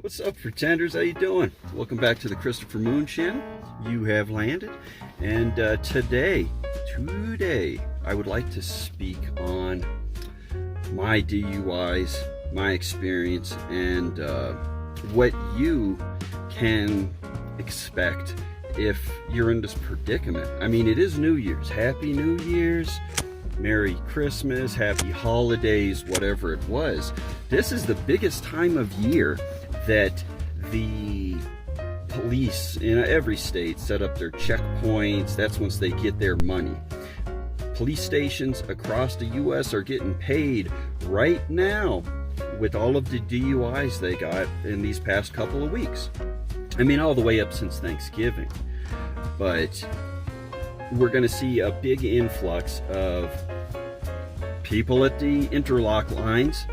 What's up, pretenders? How you doing? Welcome back to the Christopher Moon channel. You have landed, and today I would like to speak on my DUIs, my experience, and what you can expect if you're in this predicament. I mean, it is New Year's. Happy New Year's, Merry Christmas, Happy Holidays, whatever it was. This is the biggest time of year that the police in every state set up their checkpoints. That's once they get their money. Police stations across the U.S. are getting paid right now with all of the DUIs they got in these past couple of weeks. I mean, all the way up since Thanksgiving. But we're going to see a big influx of people at the interlock lines,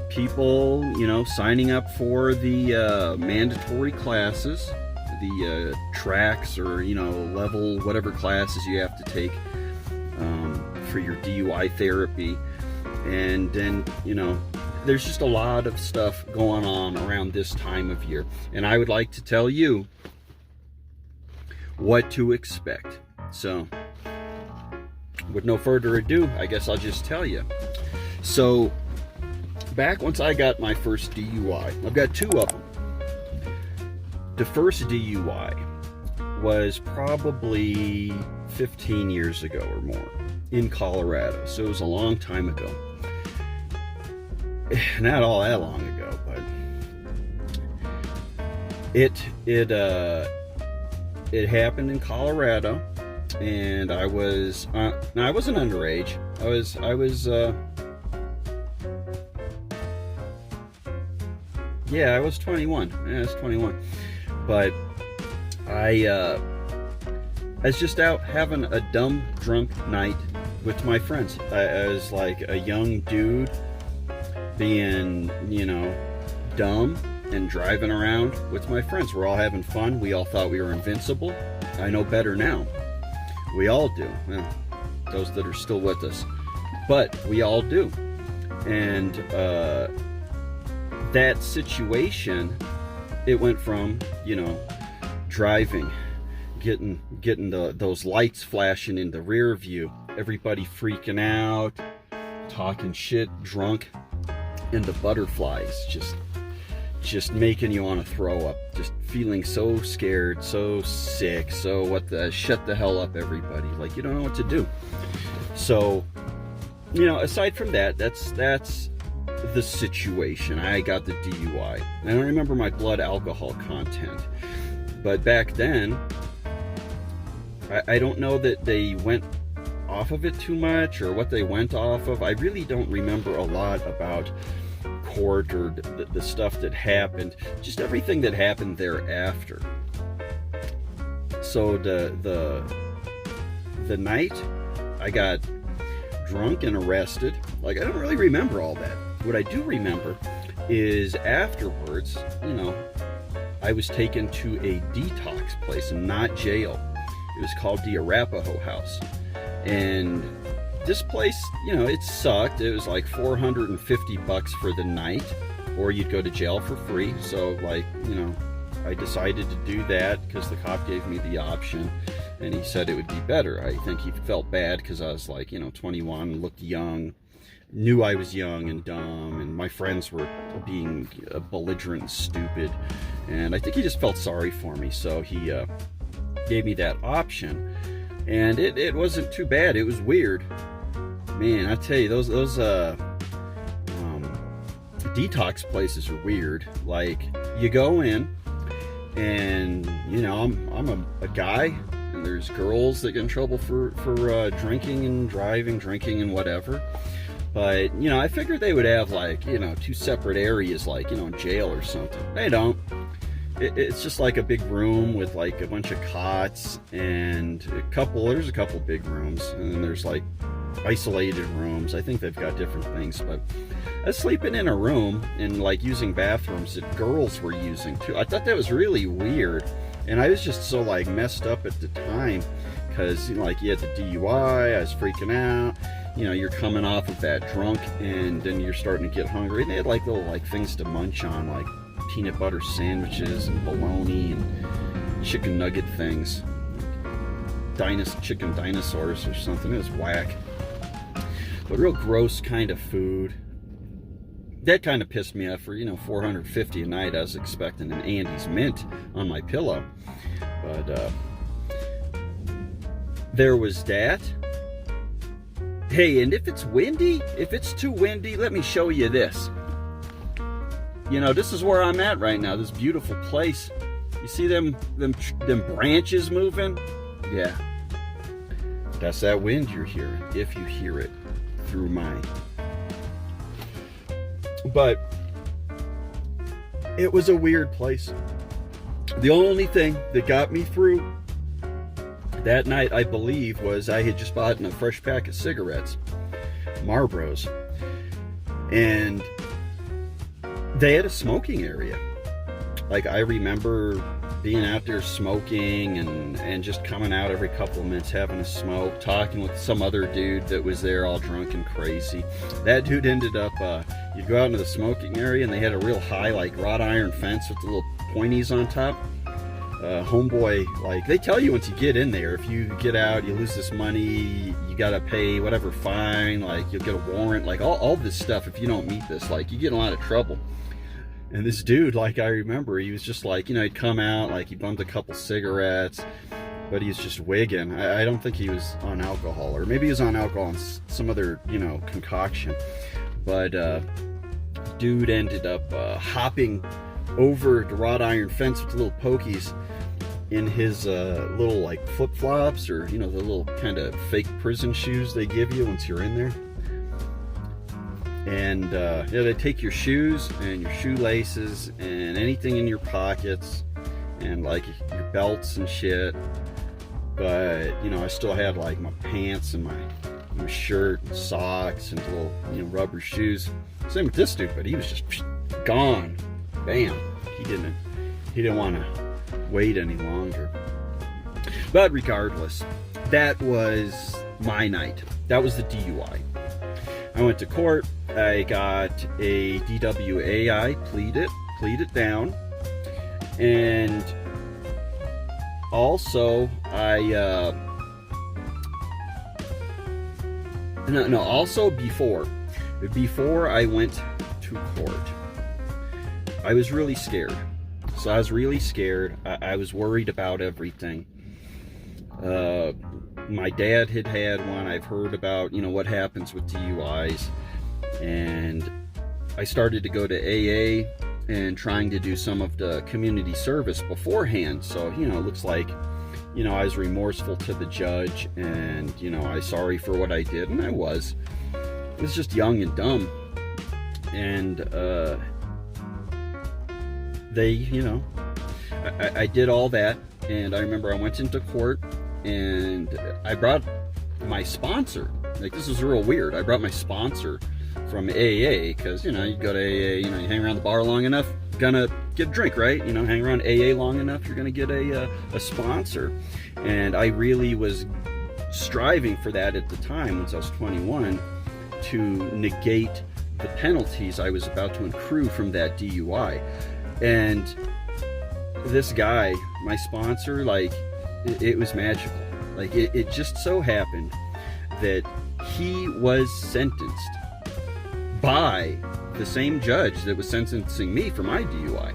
people, you know, signing up for the mandatory classes, the tracks or, you know, level whatever classes you have to take for your DUI therapy. And then, you know, there's just a lot of stuff going on around this time of year. And I would like to tell you what to expect. So, with no further ado, I guess I'll just tell you. So, back once I got my first DUI, I've got two of them. The first DUI was probably 15 years ago or more in Colorado. So it was a long time ago. Not all that long ago, but it happened in Colorado, and I was now I wasn't underage. I was yeah, I was 21. Yeah, I was 21. But I was just out having a dumb drunk night with my friends. I was like a young dude being, you know, dumb and driving around with my friends. We're all having fun. We all thought we were invincible. I know better now. We all do. Well, those that are still with us. But we all do. And that situation, it went from, you know, driving, getting those lights flashing in the rear view, everybody freaking out, talking shit, drunk, and the butterflies just making you want to throw up, just feeling so scared, so sick, so shut the hell up, everybody, like you don't know what to do. So, you know, aside from that, that's the situation. I got the DUI. I don't remember my blood alcohol content, but back then I don't know that they went off of it too much or what they went off of. I really don't remember a lot about court or the stuff that happened, just everything that happened thereafter. So the night I got drunk and arrested, like I don't really remember all that. What I do remember is afterwards, you know, I was taken to a detox place and not jail. It was called the Arapahoe House. And this place, you know, it sucked. It was like $450 for the night, or you'd go to jail for free. So, like, you know, I decided to do that because the cop gave me the option, and he said it would be better. I think he felt bad because I was like, you know, 21, looked young, knew I was young and dumb, and my friends were being belligerent and stupid, and I think he just felt sorry for me. So he gave me that option, and it wasn't too bad. It was weird, man. I tell you, those detox places are weird. Like, you go in, and you know, I'm a guy, and there's girls that get in trouble for drinking and driving, drinking and whatever. But, you know, I figured they would have, like, you know, two separate areas, like, you know, in jail or something. They don't. It's just like a big room with, like, a bunch of cots and there's a couple big rooms, and then there's, like, isolated rooms. I think they've got different things, but I was sleeping in a room and, like, using bathrooms that girls were using, too. I thought that was really weird, and I was just so, like, messed up at the time because, you know, like, you had the DUI, I was freaking out. You know, you're coming off of that drunk, and then you're starting to get hungry. And they had like little like things to munch on, like peanut butter sandwiches and bologna and chicken nugget things. Chicken dinosaurs or something. It was whack. But real gross kind of food. That kind of pissed me off for, $450 a night. I was expecting an Andes Mint on my pillow. But there was that. Hey, and if it's windy, if it's too windy, let me show you this. This is where I'm at right now, this beautiful place. You see them branches moving? Yeah. That's that wind you're hearing, if you hear it through mine. But it was a weird place. The only thing that got me through that night, I believe, was I had just bought a fresh pack of cigarettes, Marlboros, and they had a smoking area. Like, I remember being out there smoking and just coming out every couple of minutes having a smoke, talking with some other dude that was there all drunk and crazy. That dude ended up, you'd go out into the smoking area and they had a real high, like, wrought iron fence with the little pointies on top. Homeboy, like, they tell you once you get in there, if you get out, you lose this money, you gotta pay whatever fine, like, you'll get a warrant, like, all this stuff. If you don't meet this, like, you get in a lot of trouble. And this dude, like, I remember, he was just like, he'd come out, like, he bummed a couple cigarettes, but he was just wigging. I don't think he was on alcohol, or maybe he was on alcohol and some other, concoction. But dude ended up hopping over the wrought iron fence with the little pokies in his little, like, flip-flops, or, the little kind of fake prison shoes they give you once you're in there. And they take your shoes and your shoelaces and anything in your pockets and, like, your belts and shit. But I still had, like, my pants and my shirt and socks and little rubber shoes. Same with this dude, but he was just gone. Bam. He didn't want to wait any longer. But regardless, that was my night. That was the DUI. I went to court. I got a DWAI, pleaded down, and also before I went to court, I was really scared. So I was really scared. I was worried about everything. My dad had one. I've heard about, what happens with DUIs. And I started to go to AA and trying to do some of the community service beforehand. So, it looks like, I was remorseful to the judge and, I was sorry for what I did. And I was just young and dumb. And I did all that. And I remember I went into court and I brought my sponsor. Like, this is real weird. I brought my sponsor from AA, because you go to AA, you hang around the bar long enough, gonna get a drink, right? Hang around AA long enough, you're gonna get a sponsor. And I really was striving for that at the time, once I was 21, to negate the penalties I was about to accrue from that DUI. And this guy, my sponsor, like, it was magical. Like, it just so happened that he was sentenced by the same judge that was sentencing me for my DUI.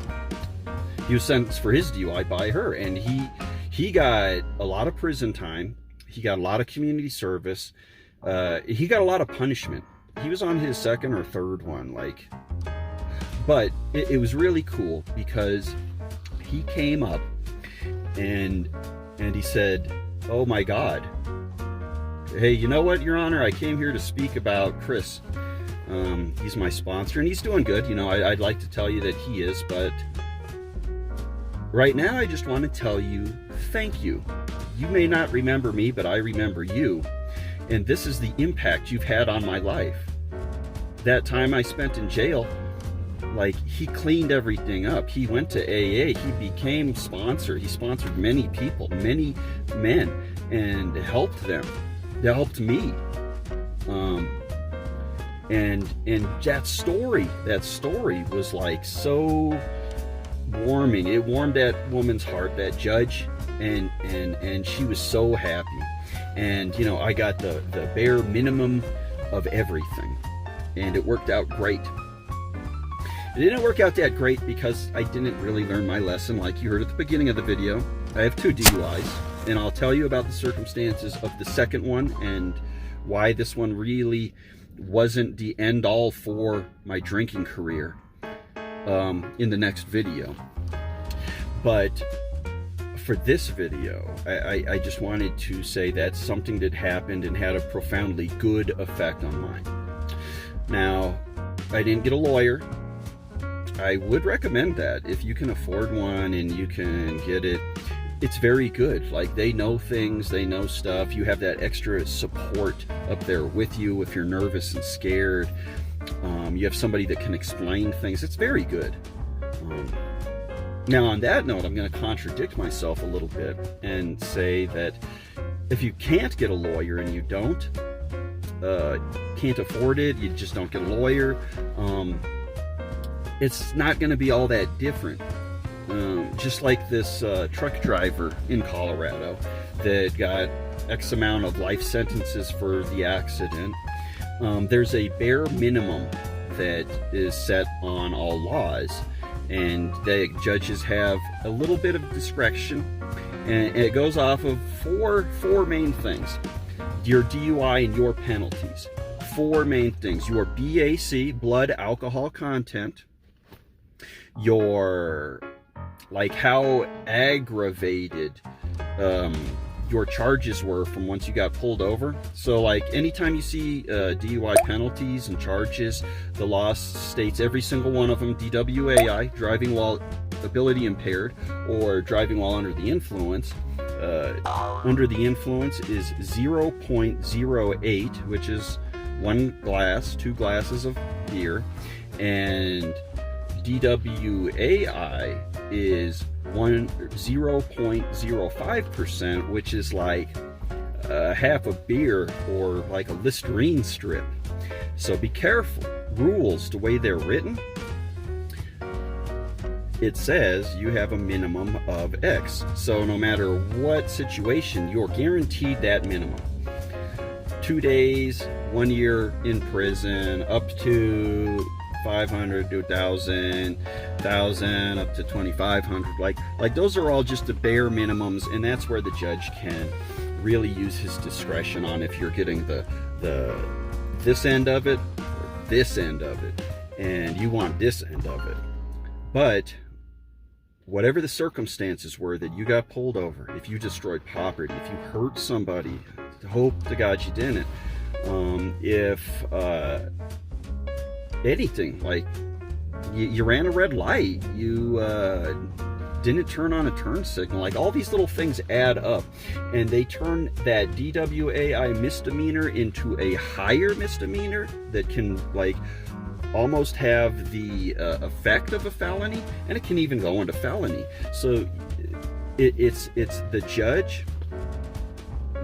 He was sentenced for his DUI by her, and he got a lot of prison time. He got a lot of community service. He got a lot of punishment. He was on his second or third one, like. But it was really cool because he came up and he said, "Oh my God. Hey, you know what, Your Honor? I came here to speak about Chris. He's my sponsor, and he's doing good. I'd like to tell you that he is, but right now I just want to tell you thank you. You may not remember me, but I remember you. And this is the impact you've had on my life. That time I spent in jail, like, he cleaned everything up. He went to AA. He became sponsor. He sponsored many people, many men, and helped them. That helped me. And that story was, like, so warming. It warmed that woman's heart, that judge, and she was so happy. And you know, I got the bare minimum of everything, and it worked out great. It didn't work out that great because I didn't really learn my lesson. Like you heard at the beginning of the video, I have 2 DUIs, and I'll tell you about the circumstances of the second one and why this one really wasn't the end all for my drinking career in the next video. But for this video, I just wanted to say that's something that happened and had a profoundly good effect on mine. Now, I didn't get a lawyer. I would recommend that if you can afford one and you can get it. It's very good. Like, they know things, they know stuff. You have that extra support up there with you if you're nervous and scared. You have somebody that can explain things. It's very good. Now, on that note, I'm going to contradict myself a little bit and say that if you can't get a lawyer and you can't afford it, you just don't get a lawyer, it's not going to be all that different. Just like this truck driver in Colorado that got X amount of life sentences for the accident. There's a bare minimum that is set on all laws, and the judges have a little bit of discretion, and it goes off of four main things: your DUI and your penalties. 4 main things: your BAC, blood alcohol content, your, like, how aggravated your charges were from once you got pulled over. So, like, anytime you see DUI penalties and charges, the law states every single one of them: DWAI, driving while ability impaired, or driving while under the influence. Under the influence is 0.08, which is 1 glass, 2 glasses of beer, and DWAI is 0.05%, which is like half a beer or like a Listerine strip. So be careful. Rules, the way they're written, it says you have a minimum of X. So no matter what situation, you're guaranteed that minimum. 2 days, 1 year in prison, up to 500 to 1,000, up to 2,500. Like those are all just the bare minimums, and that's where the judge can really use his discretion on if you're getting this end of it or this end of it, and you want this end of it. But whatever the circumstances were that you got pulled over, if you destroyed property, if you hurt somebody, hope to God you didn't, anything, like you ran a red light, you didn't turn on a turn signal, like all these little things add up, and they turn that DWAI misdemeanor into a higher misdemeanor that can, like, almost have the effect of a felony, and it can even go into felony. So it's the judge,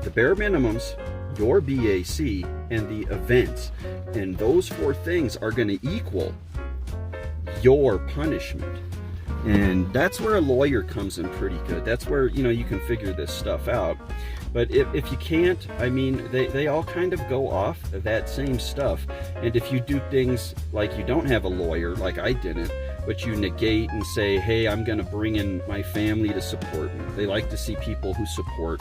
the bare minimums, your BAC, and the events, and those 4 things are going to equal your punishment. And that's where a lawyer comes in pretty good. That's where, you know, you can figure this stuff out. But if you can't, I mean, they all kind of go off of that same stuff. And if you do things like you don't have a lawyer, like I didn't, but you negate and say, hey, I'm going to bring in my family to support me. They like to see people who support.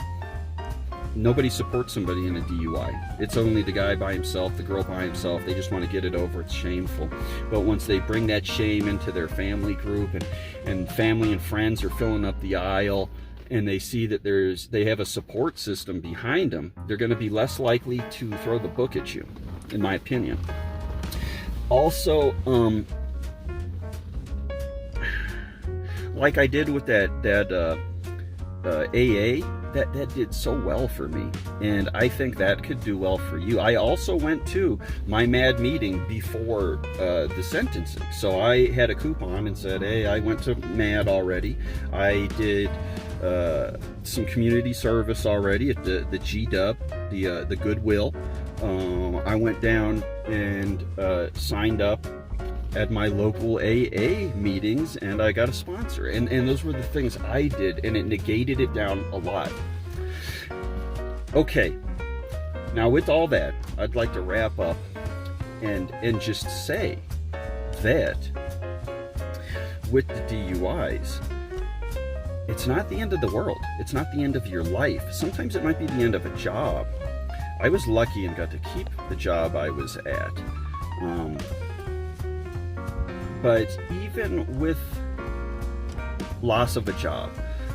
Nobody supports somebody in a DUI. It's only the guy by himself, the girl by himself. They just want to get it over. It's shameful. But once they bring that shame into their family group, and family and friends are filling up the aisle, and they see that they have a support system behind them, they're going to be less likely to throw the book at you, in my opinion. Also, like I did with that AA, that did so well for me, and I think that could do well for you. I also went to my MAD meeting before the sentencing, so I had a coupon and said, hey, I went to MAD already. I did some community service already at the GW, the Goodwill. I went down and signed up at my local AA meetings, and I got a sponsor. And those were the things I did, and it negated it down a lot. Okay, now with all that, I'd like to wrap up and just say that with the DUIs, it's not the end of the world. It's not the end of your life. Sometimes it might be the end of a job. I was lucky and got to keep the job I was at. But even with loss of a job,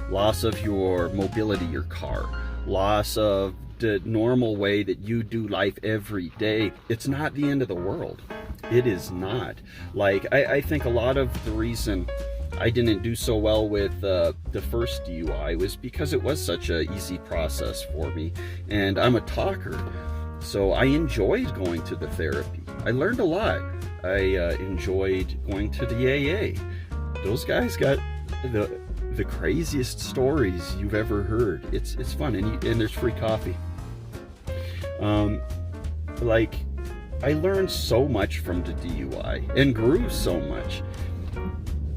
loss of your mobility, your car, loss of the normal way that you do life every day, it's not the end of the world. It is not. Like, I think a lot of the reason I didn't do so well with the first DUI was because it was such an easy process for me. And I'm a talker, so I enjoyed going to the therapy. I learned a lot. I enjoyed going to the AA. Those guys got the craziest stories you've ever heard. It's fun, and there's free coffee. Like, I learned so much from the DUI and grew so much.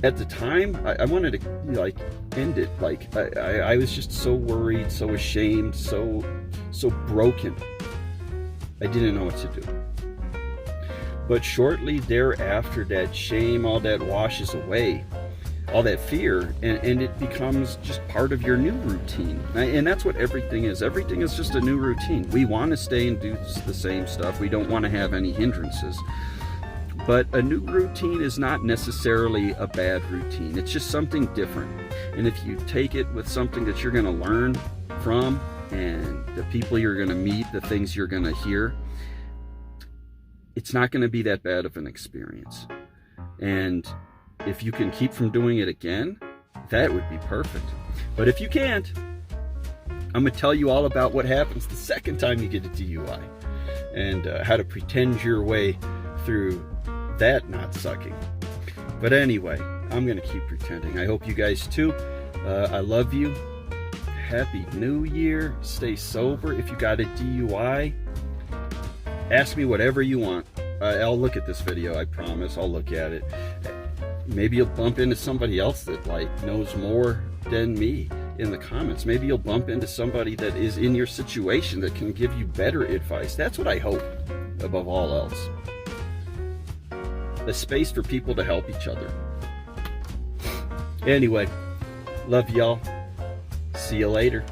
At the time, I wanted to like end it. Like, I was just so worried, so ashamed, so broken. I didn't know what to do. But shortly thereafter, that shame, all that washes away, all that fear, and it becomes just part of your new routine. And that's what everything is. Everything is just a new routine. We want to stay and do the same stuff. We don't want to have any hindrances. But a new routine is not necessarily a bad routine. It's just something different. And if you take it with something that you're going to learn from, and the people you're going to meet, the things you're going to hear, it's not going to be that bad of an experience. And if you can keep from doing it again, that would be perfect. But if you can't, I'm going to tell you all about what happens the second time you get a DUI, and how to pretend your way through that not sucking. But anyway, I'm going to keep pretending. I hope you guys too. I love you. Happy New Year. Stay sober. If you got a DUI, ask me whatever you want. I'll look at this video, I promise. I'll look at it. Maybe you'll bump into somebody else that knows more than me in the comments. Maybe you'll bump into somebody that is in your situation that can give you better advice. That's what I hope above all else. A space for people to help each other. Anyway, love y'all. See you later.